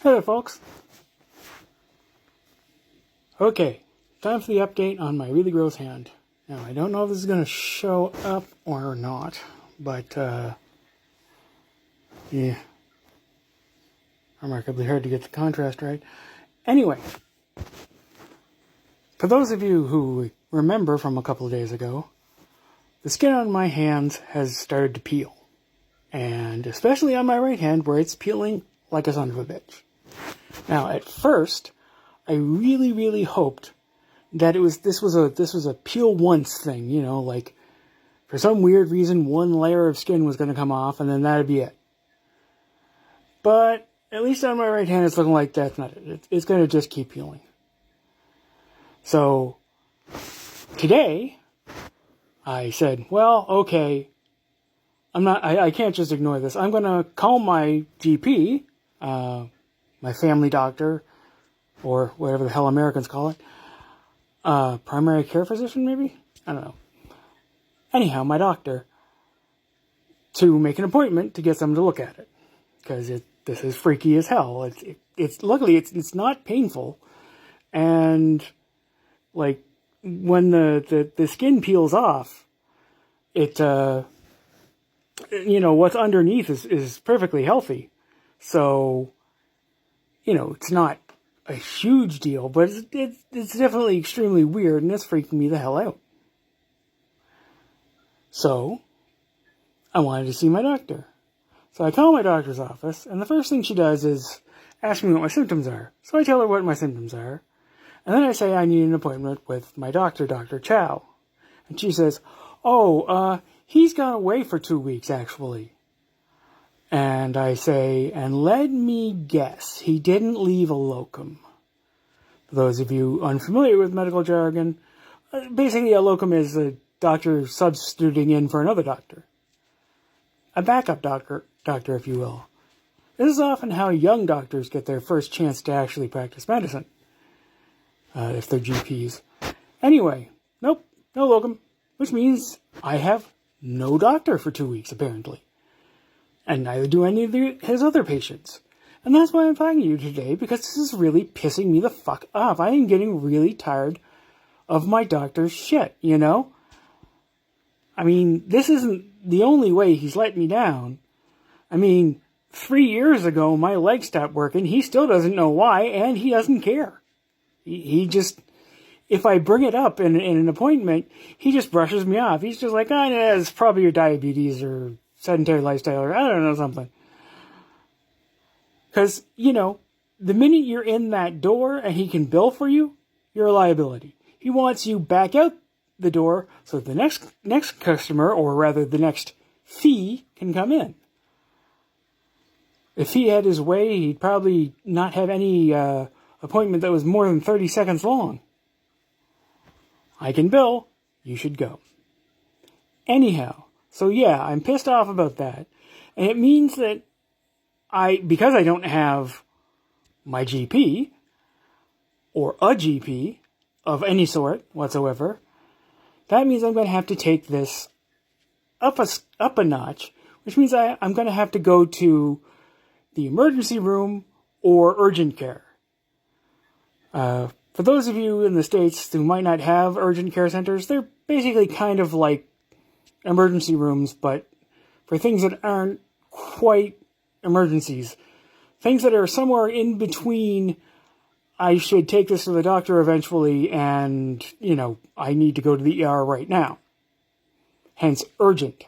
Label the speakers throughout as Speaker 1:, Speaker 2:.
Speaker 1: Hello, folks. Okay, time for the update on my really gross hand. Now, I don't know if this is going to show up or not, but, yeah. Remarkably hard to get the contrast right. Anyway, for those of you who remember from a couple of days ago, the skin on my hands has started to peel. And especially on my right hand, where it's peeling like a son of a bitch. Now, at first, I really hoped that this was a peel once thing, you know, like for some weird reason one layer of skin was going to come off and then that'd be it. But at least on my right hand it's looking like that's not it. It's going to just keep peeling. So today I said, well, okay, I can't just ignore this. I'm going to call my GP, my family doctor, or whatever the hell Americans call it. Primary care physician, maybe? I don't know. Anyhow, my doctor, to make an appointment to get someone to look at it. Because this is freaky as hell. Luckily, it's not painful. And, like, when the skin peels off, it, you know, what's underneath is perfectly healthy. So, you know, it's not a huge deal, but it's definitely extremely weird, and it's freaking me the hell out. So, I wanted to see my doctor. So I call my doctor's office, and the first thing she does is ask me what my symptoms are. So I tell her what my symptoms are, and then I say I need an appointment with my doctor, Dr. Chow. And she says, he's gone away for 2 weeks, actually. And I say, and let me guess, he didn't leave a locum. For those of you unfamiliar with medical jargon, basically a locum is a doctor substituting in for another doctor. A backup doctor, if you will. This is often how young doctors get their first chance to actually practice medicine. If they're GPs. Anyway, nope, no locum. Which means I have no doctor for 2 weeks, apparently. And neither do any of his other patients. And that's why I'm talking to you today, because this is really pissing me the fuck off. I am getting really tired of my doctor's shit, you know? I mean, this isn't the only way he's let me down. I mean, 3 years ago, my leg stopped working. He still doesn't know why, and he doesn't care. He just, if I bring it up in an appointment, he just brushes me off. He's just like, it's probably your diabetes or sedentary lifestyle, or I don't know, something. Because, you know, the minute you're in that door and he can bill for you, you're a liability. He wants you back out the door so the next customer, or rather the next fee, can come in. If he had his way, he'd probably not have any appointment that was more than 30 seconds long. I can bill, you should go. Anyhow, so yeah, I'm pissed off about that. And it means that because I don't have my GP, or a GP of any sort whatsoever, that means I'm going to have to take this up a notch, which means I'm going to have to go to the emergency room or urgent care. For those of you in the States who might not have urgent care centers, they're basically kind of like emergency rooms, but for things that aren't quite emergencies. Things that are somewhere in between, I should take this to the doctor eventually, and, you know, I need to go to the ER right now. Hence, urgent.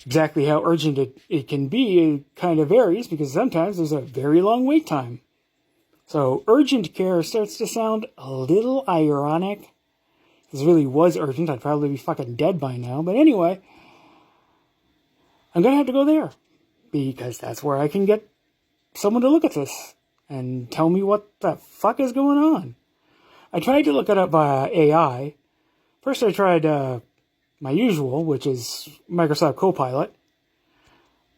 Speaker 1: Exactly how urgent it can be, it kind of varies, because sometimes there's a very long wait time. So, urgent care starts to sound a little ironic. If this really was urgent, I'd probably be fucking dead by now. But anyway, I'm going to have to go there, because that's where I can get someone to look at this and tell me what the fuck is going on. I tried to look it up via AI. First I tried my usual, which is Microsoft Copilot.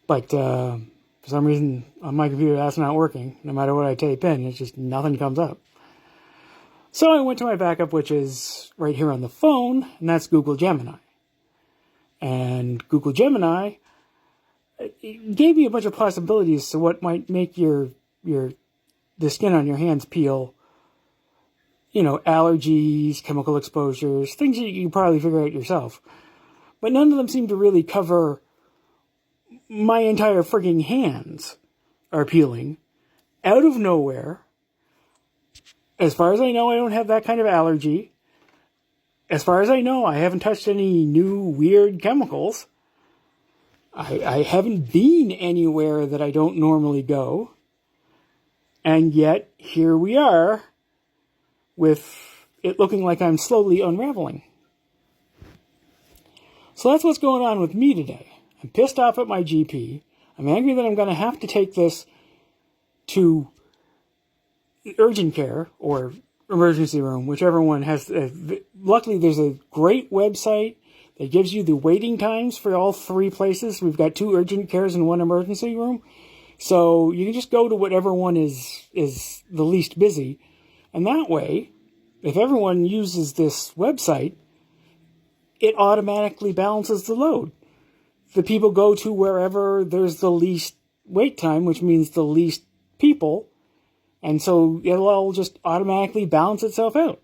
Speaker 1: But for some reason on my computer that's not working. No matter what I type in, it's just nothing comes up. So I went to my backup, which is right here on the phone, and that's Google Gemini. And Google Gemini it gave me a bunch of possibilities to what might make the skin on your hands peel. You know, allergies, chemical exposures, things that you can probably figure out yourself. But none of them seem to really cover my entire frigging hands are peeling out of nowhere. As far as I know, I don't have that kind of allergy. As far as I know, I haven't touched any new weird chemicals. I haven't been anywhere that I don't normally go. And yet, here we are, with it looking like I'm slowly unraveling. So that's what's going on with me today. I'm pissed off at my GP. I'm angry that I'm going to have to take this to urgent care or emergency room, whichever one has. Luckily, there's a great website that gives you the waiting times for all three places. We've got 2 urgent cares and 1 emergency room. So you can just go to whatever one is the least busy. And that way, if everyone uses this website, it automatically balances the load. The people go to wherever there's the least wait time, which means the least people. And so it'll all just automatically balance itself out,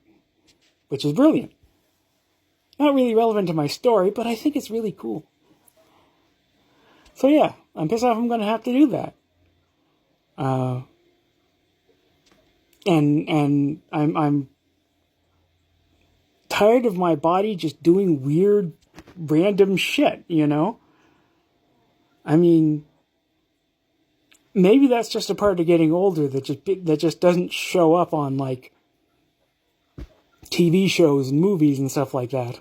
Speaker 1: which is brilliant. Not really relevant to my story, but I think it's really cool. So yeah, I'm pissed off I'm going to have to do that. And I'm tired of my body just doing weird, random shit, you know? I mean, maybe that's just a part of getting older that just doesn't show up on, like, TV shows and movies and stuff like that.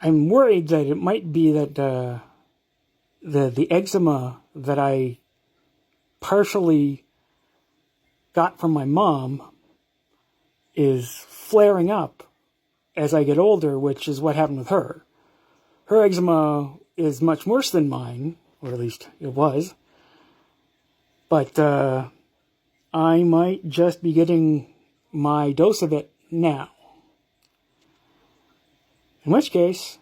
Speaker 1: I'm worried that it might be that the eczema that I partially got from my mom is flaring up as I get older, which is what happened with her. Her eczema is much worse than mine, or at least it was. But I might just be getting my dose of it now. In which case,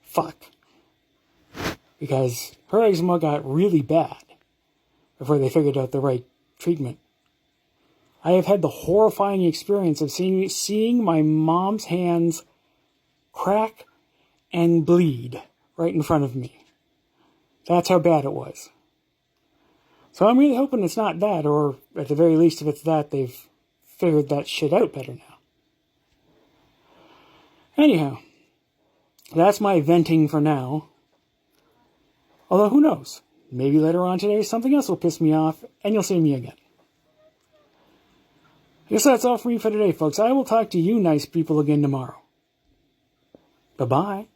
Speaker 1: fuck. Because her eczema got really bad before they figured out the right treatment. I have had the horrifying experience of seeing my mom's hands crack and bleed right in front of me. That's how bad it was. So I'm really hoping it's not that, or at the very least, if it's that, they've figured that shit out better now. Anyhow, that's my venting for now. Although, who knows? Maybe later on today, something else will piss me off, and you'll see me again. I guess that's all for me for today, folks. I will talk to you nice people again tomorrow. Bye-bye.